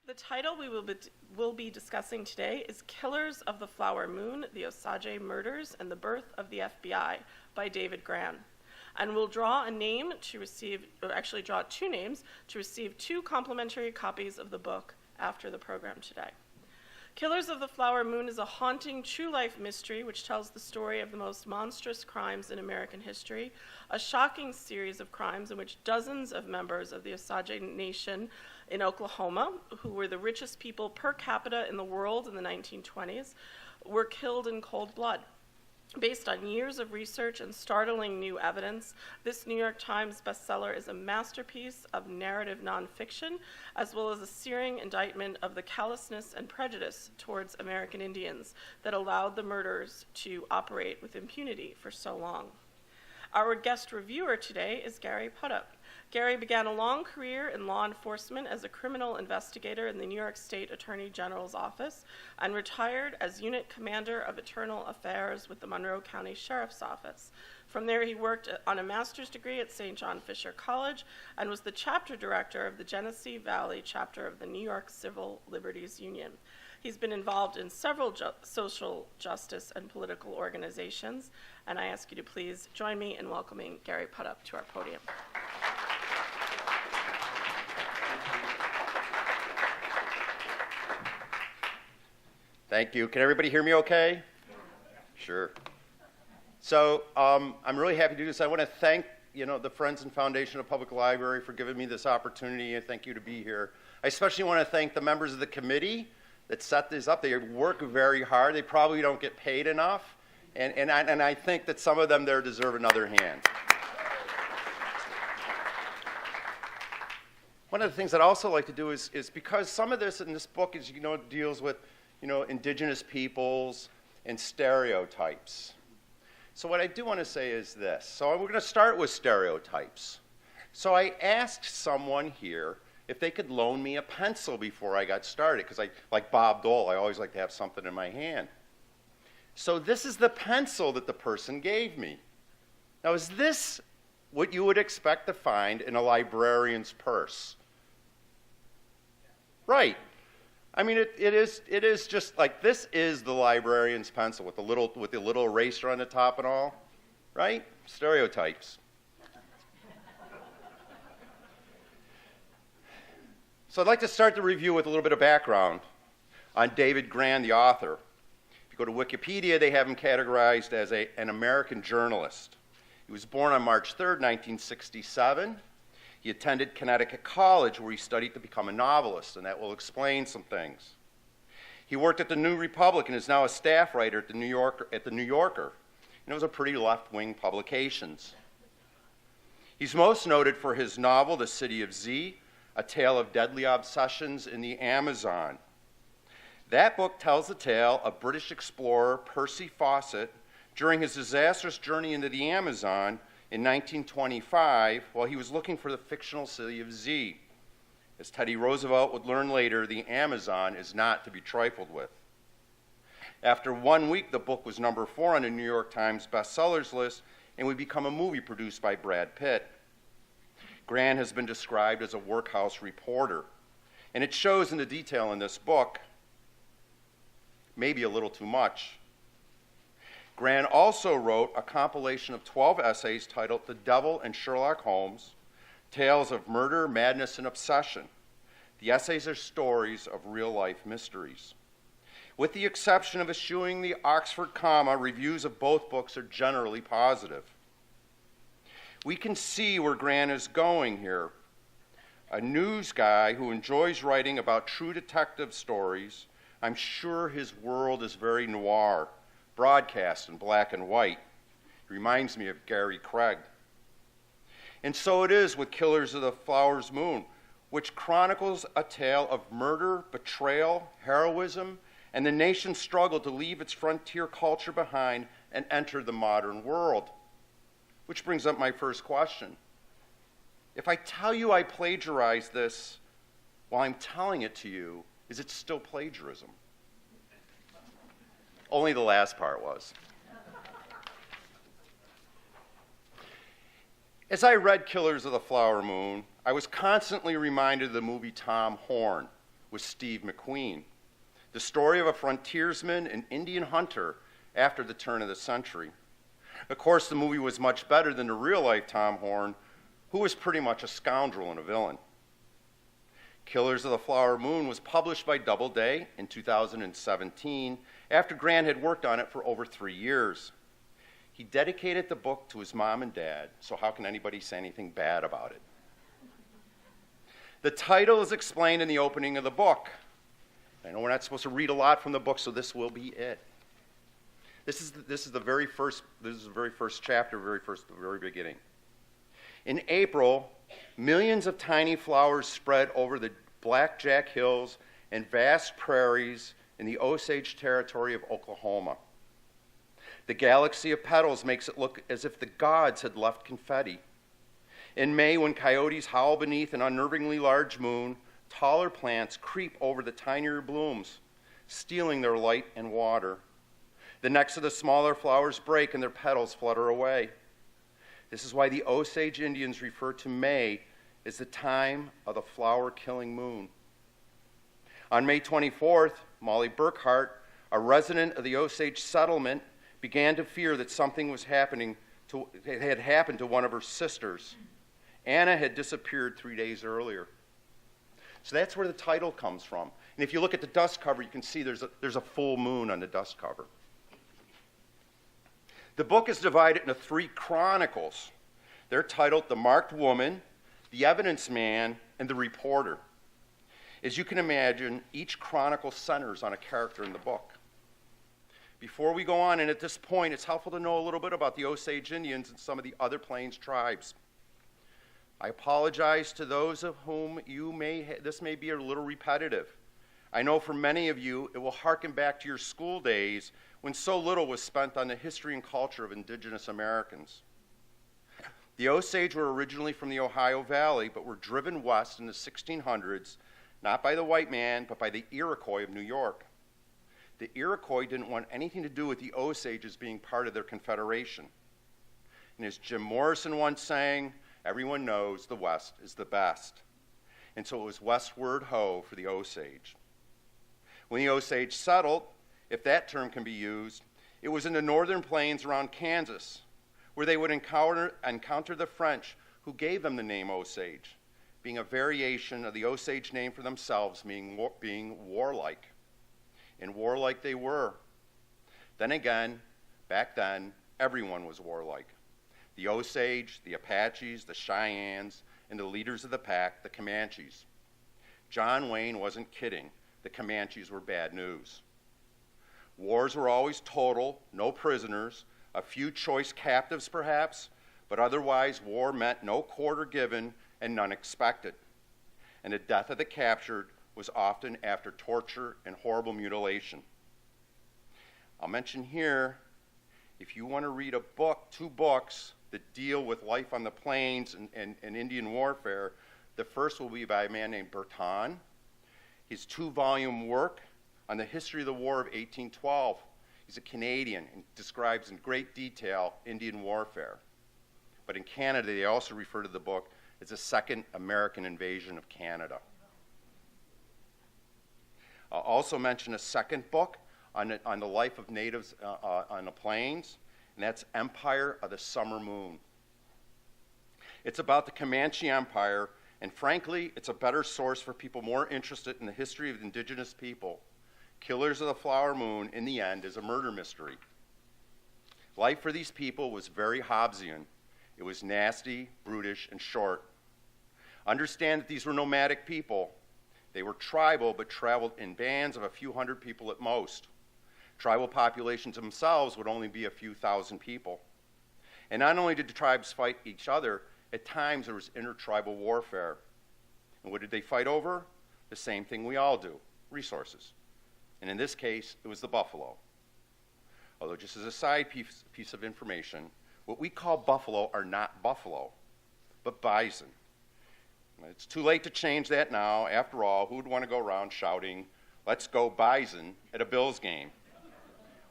The title we will be discussing today is Killers of the Flower Moon, the Osage Murders and the Birth of the FBI by David Grann. And we'll draw a name to receive, or actually draw two names to receive two complimentary copies of the book after the program today. Killers of the Flower Moon is a haunting true-life mystery which tells the story of the most monstrous crimes in American history, a shocking series of crimes in which dozens of members of the Osage Nation in Oklahoma, who were the richest people per capita in the world in the 1920s, were killed in cold blood. Based on years of research and startling new evidence, this New York Times bestseller is a masterpiece of narrative nonfiction, as well as a searing indictment of the callousness and prejudice towards American Indians that allowed the murderers to operate with impunity for so long. Our guest reviewer today is Gary Puddup. Gary began a long career in law enforcement as a criminal investigator in the New York State Attorney General's office and retired as unit commander of internal affairs with the Monroe County Sheriff's Office. From there, he worked on a master's degree at St. John Fisher College and was the chapter director of the Genesee Valley chapter of the New York Civil Liberties Union. He's been involved in several social justice and political organizations, and I ask you to please join me in welcoming Gary Puddup to our podium. Thank you. Can everybody hear me okay? Sure. So I'm really happy to do this. I want to thank the Friends and Foundation of Public Library for giving me this opportunity, and thank you to be here. I especially want to thank the members of the committee that set this up. They work very hard. They probably don't get paid enough, and I think that some of them there deserve another hand. One of the things that I also like to do is because some of this in this book is deals with indigenous peoples and stereotypes. So what I do want to say is this. So we're going to start with stereotypes. So I asked someone here if they could loan me a pencil before I got started, because like Bob Dole, I always like to have something in my hand. So this is the pencil that the person gave me. Now, is this what you would expect to find in a librarian's purse? Right. I mean, it is just like, this is the librarian's pencil with the little eraser on the top and all, right? Stereotypes. So I'd like to start the review with a little bit of background on David Grann, the author. If you go to Wikipedia, they have him categorized as an American journalist. He was born on March 3rd, 1967. He attended Connecticut College, where he studied to become a novelist, and that will explain some things. He worked at the New Republic and is now a staff writer at the New Yorker. And those are pretty left-wing publications. He's most noted for his novel, The City of Z, A Tale of Deadly Obsessions in the Amazon. That book tells the tale of British explorer Percy Fawcett during his disastrous journey into the Amazon in 1925, while he was looking for the fictional city of Z. As Teddy Roosevelt would learn later, the Amazon is not to be trifled with. After 1 week, the book was number 4 on the New York Times bestsellers list and would become a movie produced by Brad Pitt. Grann has been described as a workhouse reporter, and it shows in the detail in this book, maybe a little too much. Grann also wrote a compilation of 12 essays titled The Devil and Sherlock Holmes, Tales of Murder, Madness, and Obsession. The essays are stories of real-life mysteries. With the exception of eschewing the Oxford comma, reviews of both books are generally positive. We can see where Grann is going here. A news guy who enjoys writing about true detective stories, I'm sure his world is very noir, broadcast in black and white. It reminds me of Gary Craig. And so it is with Killers of the Flower Moon, which chronicles a tale of murder, betrayal, heroism, and the nation's struggle to leave its frontier culture behind and enter the modern world. Which brings up my first question. If I tell you I plagiarized this while I'm telling it to you, is it still plagiarism? Only the last part was. As I read Killers of the Flower Moon, I was constantly reminded of the movie Tom Horn, was Steve McQueen, the story of a frontiersman and Indian hunter after the turn of the century. Of course, the movie was much better than the real-life Tom Horn, who was pretty much a scoundrel and a villain. Killers of the Flower Moon was published by Doubleday in 2017 after Grant had worked on it for over 3 years. He dedicated the book to his mom and dad, so how can anybody say anything bad about it? The title is explained in the opening of the book. I know we're not supposed to read a lot from the book, so this will be it. This is the very first chapter, the very beginning. In April, millions of tiny flowers spread over the Blackjack Hills and vast prairies in the Osage Territory of Oklahoma. The galaxy of petals makes it look as if the gods had left confetti. In May, when coyotes howl beneath an unnervingly large moon, taller plants creep over the tinier blooms, stealing their light and water. The necks of the smaller flowers break and their petals flutter away. This is why the Osage Indians refer to May as the time of the flower-killing moon. On May 24th, Molly Burkhart, a resident of the Osage settlement, began to fear that something had happened to one of her sisters. Anna had disappeared 3 days earlier. So that's where the title comes from. And if you look at the dust cover, you can see there's a full moon on the dust cover. The book is divided into 3 chronicles. They're titled The Marked Woman, The Evidence Man, and The Reporter. As you can imagine, each chronicle centers on a character in the book. Before we go on, and at this point, it's helpful to know a little bit about the Osage Indians and some of the other Plains tribes. I apologize to those of whom this may be a little repetitive. I know for many of you, it will harken back to your school days when so little was spent on the history and culture of indigenous Americans. The Osage were originally from the Ohio Valley, but were driven west in the 1600s, not by the white man, but by the Iroquois of New York. The Iroquois didn't want anything to do with the Osages being part of their confederation. And as Jim Morrison once sang, everyone knows the West is the best. And so it was westward ho for the Osage. When the Osage settled, if that term can be used, it was in the northern plains around Kansas, where they would encounter the French, who gave them the name Osage, being a variation of the Osage name for themselves, being warlike. And warlike they were. Then again, back then, everyone was warlike. The Osage, the Apaches, the Cheyennes, and the leaders of the pack, the Comanches. John Wayne wasn't kidding. The Comanches were bad news. Wars were always total, no prisoners, a few choice captives perhaps, but otherwise war meant no quarter given and none expected. And the death of the captured was often after torture and horrible mutilation. I'll mention here, if you want to read a book, 2 books that deal with life on the plains and Indian warfare, the first will be by a man named Berton. His 2-volume work on the history of the War of 1812. He's a Canadian and describes in great detail Indian warfare. But in Canada, they also refer to the book as the Second American Invasion of Canada. I'll also mention a second book on the life of natives on the plains, and that's Empire of the Summer Moon. It's about the Comanche Empire, and frankly, it's a better source for people more interested in the history of indigenous people. Killers of the Flower Moon, in the end, is a murder mystery. Life for these people was very Hobbesian. It was nasty, brutish, and short. Understand that these were nomadic people. They were tribal, but traveled in bands of a few hundred people at most. Tribal populations themselves would only be a few thousand people. And not only did the tribes fight each other, at times there was intertribal warfare. And what did they fight over? The same thing we all do, resources. And in this case, it was the buffalo. Although just as a side piece of information, what we call buffalo are not buffalo, but bison. It's too late to change that now. After all, who would want to go around shouting, "Let's go bison" at a Bills game?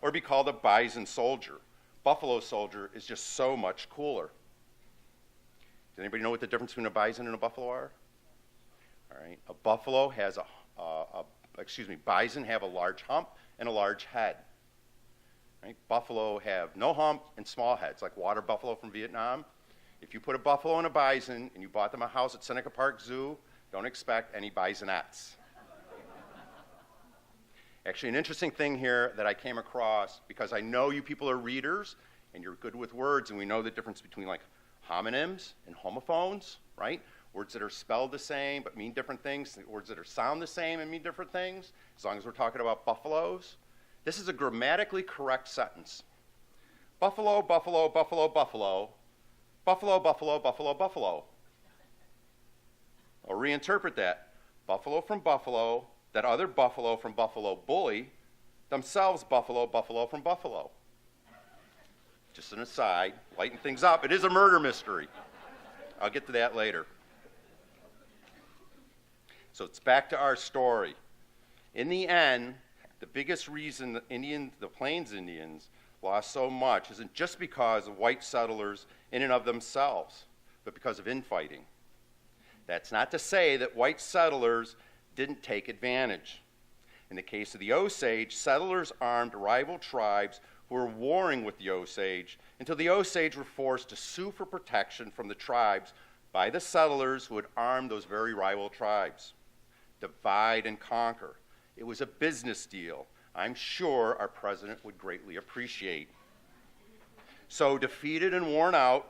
Or be called a bison soldier. Buffalo soldier is just so much cooler. Does anybody know what the difference between a bison and a buffalo are? All right, a buffalo has bison have a large hump and a large head. Right? Buffalo have no hump and small heads, like water buffalo from Vietnam. If you put a buffalo and a bison and you bought them a house at Seneca Park Zoo, don't expect any bisonettes. Actually, an interesting thing here that I came across, because I know you people are readers and you're good with words, and we know the difference between like homonyms and homophones, right? Words that are spelled the same but mean different things, words that are sound the same and mean different things, as long as we're talking about buffaloes. This is a grammatically correct sentence. Buffalo, buffalo, buffalo, buffalo. Buffalo, buffalo, buffalo, buffalo. I'll reinterpret that. Buffalo from buffalo, that other buffalo from buffalo bully, themselves buffalo, buffalo from buffalo. Just an aside, lighten things up. It is a murder mystery. I'll get to that later. So it's back to our story. In the end, the biggest reason the Plains Indians lost so much isn't just because of white settlers in and of themselves, but because of infighting. That's not to say that white settlers didn't take advantage. In the case of the Osage, settlers armed rival tribes who were warring with the Osage until the Osage were forced to sue for protection from the tribes by the settlers who had armed those very rival tribes. Divide and conquer. It was a business deal I'm sure our president would greatly appreciate. So defeated and worn out,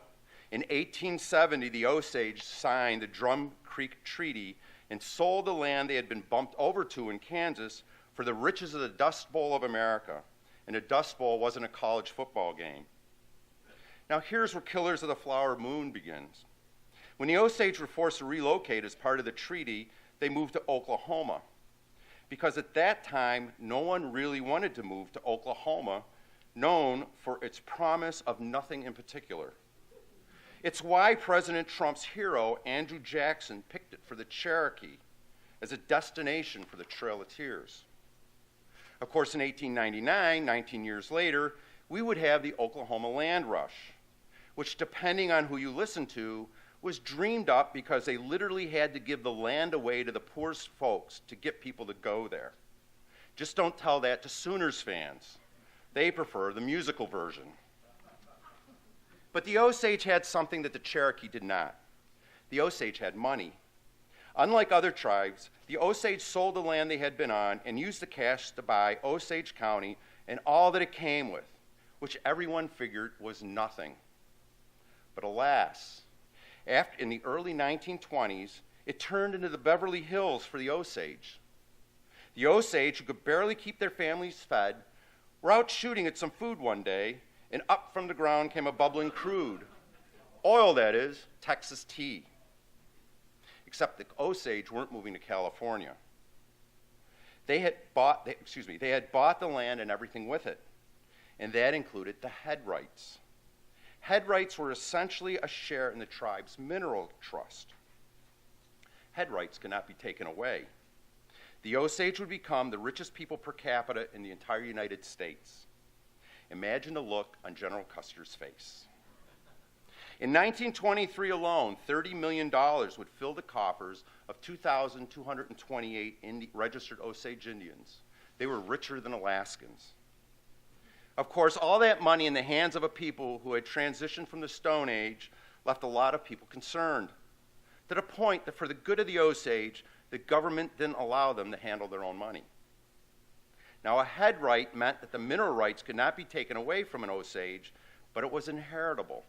in 1870, the Osage signed the Drum Creek Treaty and sold the land they had been bumped over to in Kansas for the riches of the Dust Bowl of America. And a Dust Bowl wasn't a college football game. Now here's where Killers of the Flower Moon begins. When the Osage were forced to relocate as part of the treaty, they moved to Oklahoma. Because at that time, no one really wanted to move to Oklahoma, known for its promise of nothing in particular. It's why President Trump's hero, Andrew Jackson, picked it for the Cherokee as a destination for the Trail of Tears. Of course, in 1899, 19 years later, we would have the Oklahoma Land Rush, which, depending on who you listen to, was dreamed up because they literally had to give the land away to the poorest folks to get people to go there. Just don't tell that to Sooners fans. They prefer the musical version. But the Osage had something that the Cherokee did not. The Osage had money. Unlike other tribes, the Osage sold the land they had been on and used the cash to buy Osage County and all that it came with, which everyone figured was nothing. But alas, in the early 1920s, it turned into the Beverly Hills for the Osage. The Osage, who could barely keep their families fed, were out shooting at some food one day, and up from the ground came a bubbling crude. Oil, that is, Texas tea. Except the Osage weren't moving to California. They had bought the land and everything with it, and that included the head rights. Head rights were essentially a share in the tribe's mineral trust. Head rights could not be taken away. The Osage would become the richest people per capita in the entire United States. Imagine the look on General Custer's face. In 1923 alone, $30 million would fill the coffers of 2,228 registered Osage Indians. They were richer than Alaskans. Of course, all that money in the hands of a people who had transitioned from the Stone Age left a lot of people concerned, to the point that for the good of the Osage, the government didn't allow them to handle their own money. Now, a head right meant that the mineral rights could not be taken away from an Osage, but it was inheritable.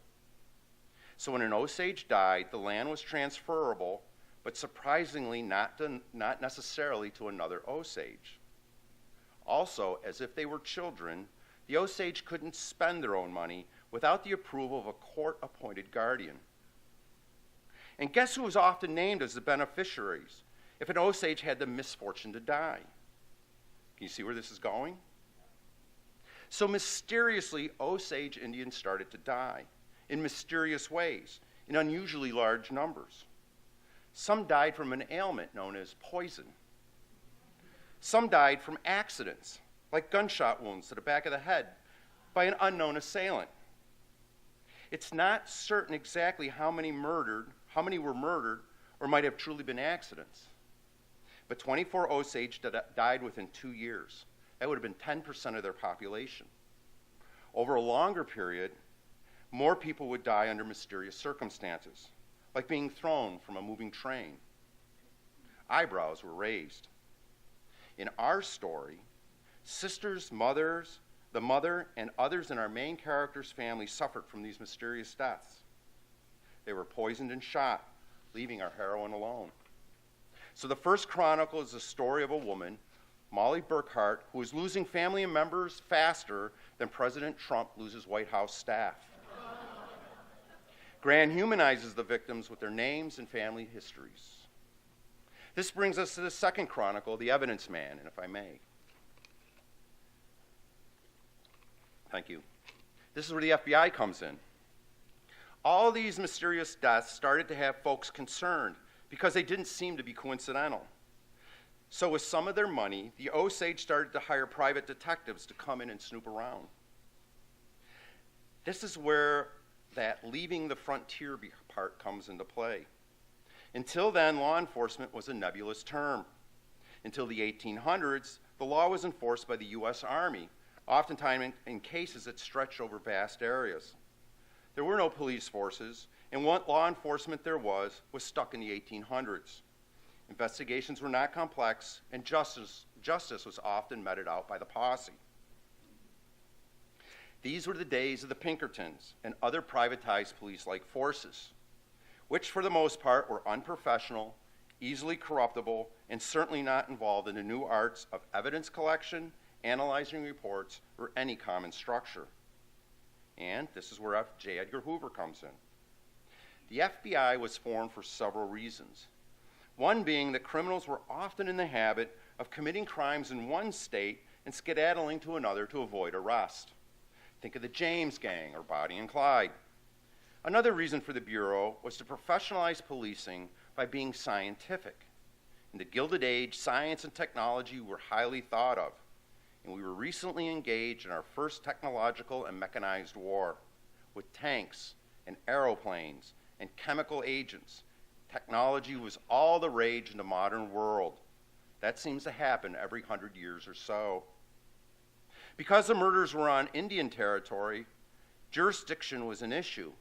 So when an Osage died, the land was transferable, but surprisingly not necessarily to another Osage. Also, as if they were children, the Osage couldn't spend their own money without the approval of a court-appointed guardian. And guess who was often named as the beneficiaries if an Osage had the misfortune to die? Can you see where this is going? So mysteriously, Osage Indians started to die in mysterious ways, in unusually large numbers. Some died from an ailment known as poison. Some died from accidents, like gunshot wounds to the back of the head by an unknown assailant. It's not certain exactly how many were murdered or might have truly been accidents. but 24 Osage died within 2 years. That would have been 10% of their population. Over a longer period, more people would die under mysterious circumstances, like being thrown from a moving train. Eyebrows were raised. In our story, sisters, mothers, the mother, and others in our main character's family suffered from these mysterious deaths. They were poisoned and shot, leaving our heroine alone. So the first chronicle is the story of a woman, Molly Burkhart, who is losing family members faster than President Trump loses White House staff. Gran humanizes the victims with their names and family histories. This brings us to the second chronicle, The Evidence Man, and if I may. Thank you. This is where the FBI comes in. All these mysterious deaths started to have folks concerned because they didn't seem to be coincidental. So with some of their money, the Osage started to hire private detectives to come in and snoop around. This is where that leaving the frontier part comes into play. Until then, law enforcement was a nebulous term. Until the 1800s, the law was enforced by the U.S. Army, oftentimes in cases that stretched over vast areas. There were no police forces, and what law enforcement there was stuck in the 1800s. Investigations were not complex, and justice was often meted out by the posse. These were the days of the Pinkertons and other privatized police-like forces, which for the most part were unprofessional, easily corruptible, and certainly not involved in the new arts of evidence collection, analyzing reports, or any common structure. And this is where J. Edgar Hoover comes in. The FBI was formed for several reasons. One being that criminals were often in the habit of committing crimes in one state and skedaddling to another to avoid arrest. Think of the James Gang or Bonnie and Clyde. Another reason for the Bureau was to professionalize policing by being scientific. In the Gilded Age, science and technology were highly thought of, and we were recently engaged in our first technological and mechanized war with tanks and aeroplanes and chemical agents. Technology was all the rage in the modern world. That seems to happen every 100 years or so. Because the murders were on Indian territory, jurisdiction was an issue.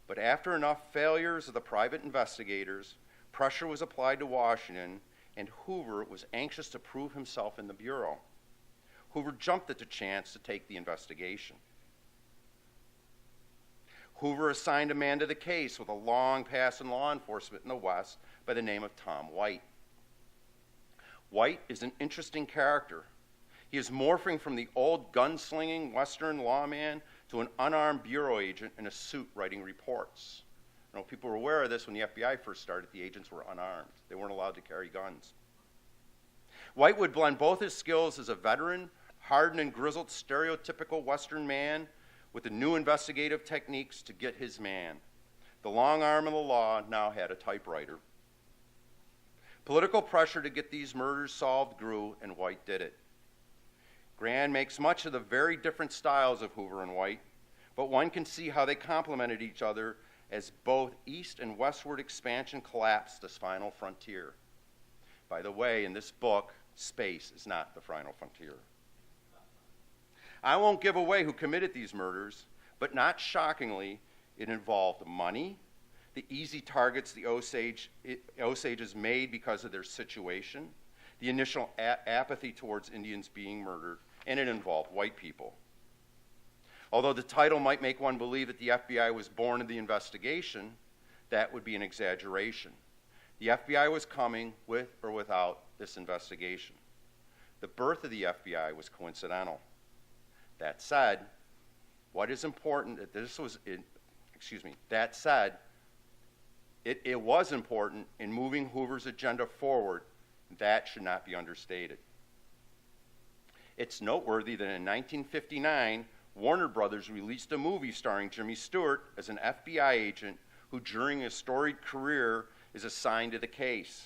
But after enough failures of the private investigators, pressure was applied to Washington, and Hoover was anxious to prove himself in the Bureau. Hoover jumped at the chance to take the investigation. Hoover assigned a man to the case with a long past in law enforcement in the West by the name of Tom White. White is an interesting character. He is morphing from the old gunslinging Western lawman to an unarmed bureau agent in a suit writing reports. I know people were aware of this when the FBI first started. The agents were unarmed. They weren't allowed to carry guns. White would blend both his skills as a veteran, hardened and grizzled, stereotypical Western man with the new investigative techniques to get his man. The long arm of the law now had a typewriter. Political pressure to get these murders solved grew, and White did it. Gran makes much of the very different styles of Hoover and White, but one can see how they complemented each other as both east and westward expansion collapsed this final frontier. By the way, in this book, space is not the final frontier. I won't give away who committed these murders, but not shockingly, it involved money, the easy targets the Osages made because of their situation, the initial apathy towards Indians being murdered, and it involved white people. Although the title might make one believe that the FBI was born in the investigation, that would be an exaggeration. The FBI was coming with or without this investigation. The birth of the FBI was coincidental. That said, what is important, that said, it was important in moving Hoover's agenda forward. That should not be understated. It's noteworthy that in 1959, Warner Brothers released a movie starring Jimmy Stewart as an FBI agent who, during his storied career, is assigned to the case.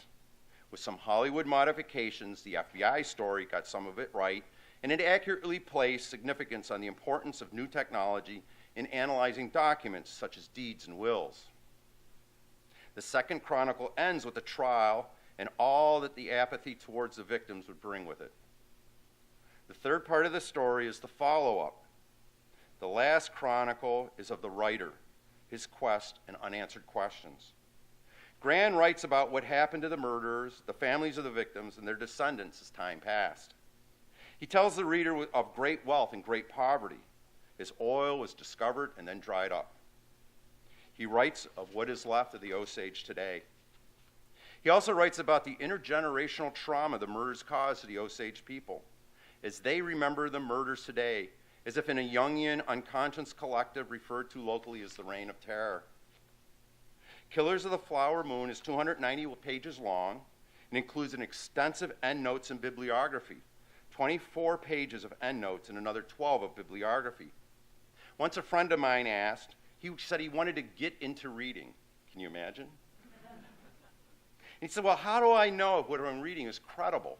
With some Hollywood modifications, the FBI story got some of it right, and it accurately placed significance on the importance of new technology in analyzing documents such as deeds and wills. The second chronicle ends with a trial and all that the apathy towards the victims would bring with it. The third part of the story is the follow-up. The last chronicle is of the writer, his quest, and unanswered questions. Gran writes about what happened to the murderers, the families of the victims, and their descendants as time passed. He tells the reader of great wealth and great poverty, as oil was discovered and then dried up. He writes of what is left of the Osage today. He also writes about the intergenerational trauma the murders caused to the Osage people, as they remember the murders today, as if in a Jungian unconscious collective referred to locally as the Reign of Terror. Killers of the Flower Moon is 290 pages long and includes an extensive endnotes and bibliography, 24 pages of endnotes and another 12 of bibliography. Once a friend of mine asked, he said he wanted to get into reading. Can you imagine? He said, well, how do I know if what I'm reading is credible?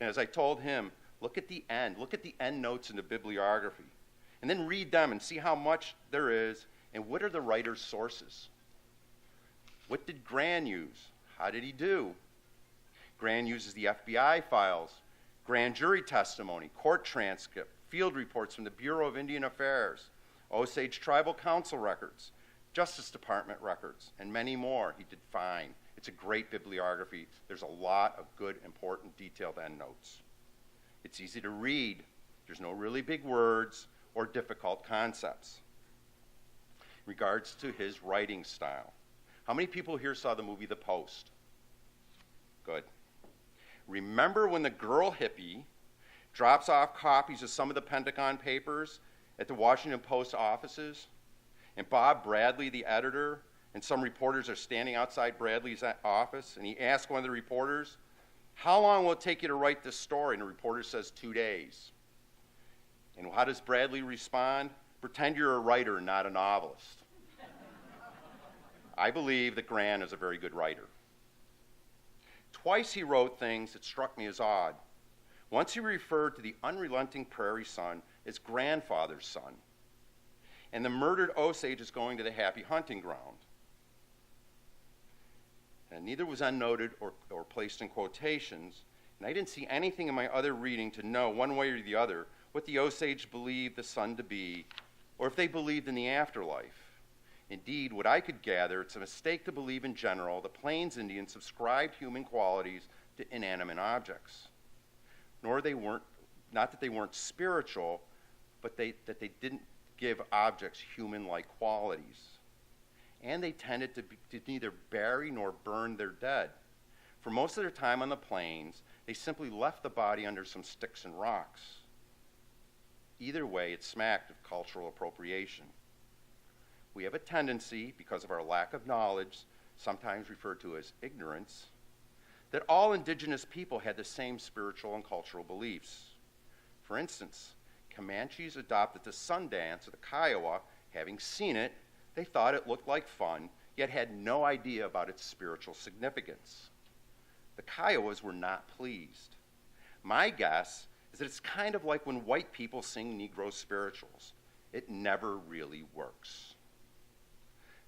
And as I told him, look at the end notes in the bibliography, and then read them and see how much there is, and what are the writer's sources? What did Gran use? How did he do? Gran uses the FBI files, grand jury testimony, court transcript, field reports from the Bureau of Indian Affairs, Osage Tribal Council records, Justice Department records, and many more. He did fine. It's a great bibliography. There's a lot of good, important, detailed endnotes. It's easy to read. There's no really big words or difficult concepts. In regards to his writing style, how many people here saw the movie The Post? Good. Remember when the girl hippie drops off copies of some of the Pentagon papers at the Washington Post offices, and Bob Bradley, the editor, and some reporters are standing outside Bradley's office, and he asks one of the reporters, how long will it take you to write this story? And the reporter says 2 days. And how does Bradley respond? Pretend you're a writer, not a novelist. I believe that Gran is a very good writer. Twice he wrote things that struck me as odd. Once he referred to the unrelenting prairie son as grandfather's son, and the murdered Osage is going to the happy hunting ground. And neither was unnoted or placed in quotations, and I didn't see anything in my other reading to know one way or the other what the Osage believed the son to be, or if they believed in the afterlife. Indeed, what I could gather, it's a mistake to believe in general the Plains Indians subscribed human qualities to inanimate objects. Not that they weren't spiritual, but that they didn't give objects human-like qualities. And they tended to neither bury nor burn their dead. For most of their time on the plains, they simply left the body under some sticks and rocks. Either way, it smacked of cultural appropriation. We have a tendency, because of our lack of knowledge, sometimes referred to as ignorance, that all indigenous people had the same spiritual and cultural beliefs. For instance, Comanches adopted the sun dance, or the Kiowa. Having seen it, they thought it looked like fun, yet had no idea about its spiritual significance. The Kiowas were not pleased. My guess is that it's kind of like when white people sing Negro spirituals. It never really works.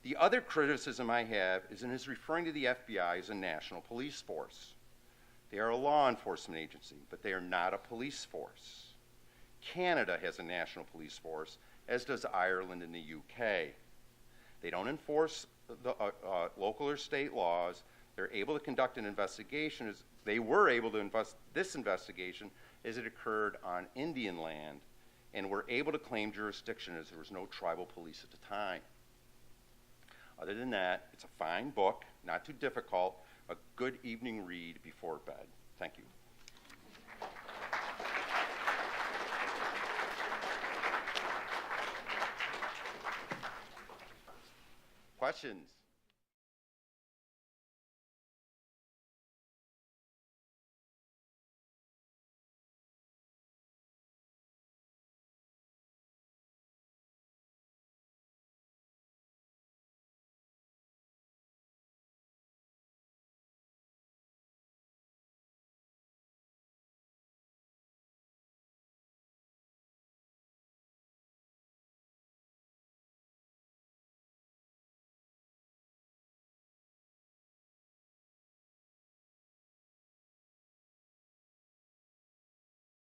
The other criticism I have is in his referring to the FBI as a national police force. They are a law enforcement agency, but they are not a police force. Canada has a national police force, as does Ireland and the UK. They don't enforce the local or state laws. They're able to conduct an investigation. They were able to this investigation as it occurred on Indian land, and were able to claim jurisdiction as there was no tribal police at the time. Other than that, it's a fine book, not too difficult, a good evening read before bed. Thank you. Questions?